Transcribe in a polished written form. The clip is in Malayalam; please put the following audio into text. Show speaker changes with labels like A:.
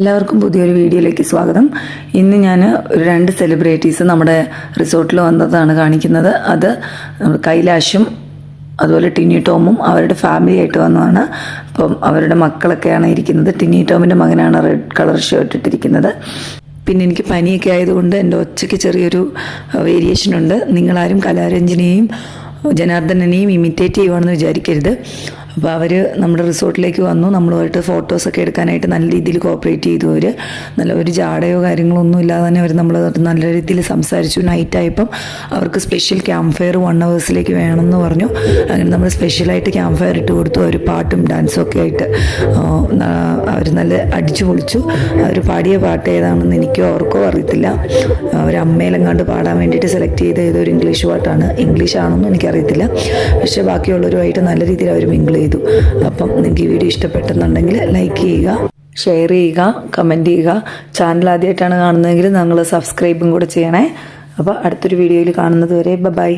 A: എല്ലാവർക്കും പുതിയൊരു വീഡിയോയിലേക്ക് സ്വാഗതം. ഇന്ന് ഞാൻ രണ്ട് സെലിബ്രിറ്റീസ് നമ്മുടെ റിസോർട്ടിൽ വന്നതാണ് കാണിക്കുന്നത്. അത് കൈലാഷും അതുപോലെ ടിനി ടോമും അവരുടെ ഫാമിലി ആയിട്ട് വന്നതാണ്. അപ്പം അവരുടെ മക്കളൊക്കെയാണ് ഇരിക്കുന്നത്. ടിനി ടോമിൻ്റെ മകനാണ് റെഡ് കളർ ഷർട്ട് ഇട്ടിരിക്കുന്നത്. പിന്നെ എനിക്ക് പനിയൊക്കെ ആയതുകൊണ്ട് എൻ്റെ ഒച്ചയ്ക്ക് ചെറിയൊരു വേരിയേഷൻ ഉണ്ട്. നിങ്ങളാരും കലാരഞ്ജനെയും ജനാർദ്ദനെയും ഇമിറ്റേറ്റ് ചെയ്യുവാണെന്ന് വിചാരിക്കരുത്. അപ്പോൾ അവർ നമ്മുടെ റിസോർട്ടിലേക്ക് വന്നു. നമ്മളുമായിട്ട് ഫോട്ടോസൊക്കെ എടുക്കാനായിട്ട് നല്ല രീതിയിൽ കോപ്പറേറ്റ് ചെയ്തു. അവർ നല്ല ഒരു ജാടയോ കാര്യങ്ങളോ ഒന്നും ഇല്ലാതെ തന്നെ അവർ നമ്മൾ നല്ല രീതിയിൽ സംസാരിച്ചു. നൈറ്റായപ്പം അവർക്ക് സ്പെഷ്യൽ ക്യാമ്പ് ഫയർ 1 hours വേണമെന്ന് പറഞ്ഞു. അങ്ങനെ നമ്മൾ സ്പെഷ്യലായിട്ട് ക്യാമ്പ് ഫയർ ഇട്ട് കൊടുത്തു. അവർ പാട്ടും ഡാൻസും ഒക്കെ ആയിട്ട് അവർ നല്ല അടിച്ചു പൊളിച്ചു. അവർ പാടിയ പാട്ട് ഏതാണെന്ന് എനിക്കോ അവർക്കോ അറിയത്തില്ല. അവർ അമ്മയിലെങ്ങാണ്ട് പാടാൻ വേണ്ടിയിട്ട് സെലക്ട് ചെയ്ത ഏതൊരു ഇംഗ്ലീഷ് പാട്ടാണ്. ഇംഗ്ലീഷ് ആണെന്നും എനിക്കറിയത്തില്ല. പക്ഷേ ബാക്കിയുള്ളവരുമായിട്ട് നല്ല രീതിയിൽ അവർ മിങ്കിൾ ചെയ്തു. അപ്പം നിങ്ങൾക്ക് ഈ വീഡിയോ ഇഷ്ടപ്പെട്ടെന്നുണ്ടെങ്കിൽ ലൈക്ക് ചെയ്യുക, ഷെയർ ചെയ്യുക, കമൻറ്റ് ചെയ്യുക. ചാനൽ ആദ്യമായിട്ടാണ് കാണുന്നതെങ്കിൽ നിങ്ങൾ സബ്സ്ക്രൈബും കൂടെ ചെയ്യണേ. അപ്പോൾ അടുത്തൊരു വീഡിയോയിൽ കാണുന്നത് വരെ ബൈ.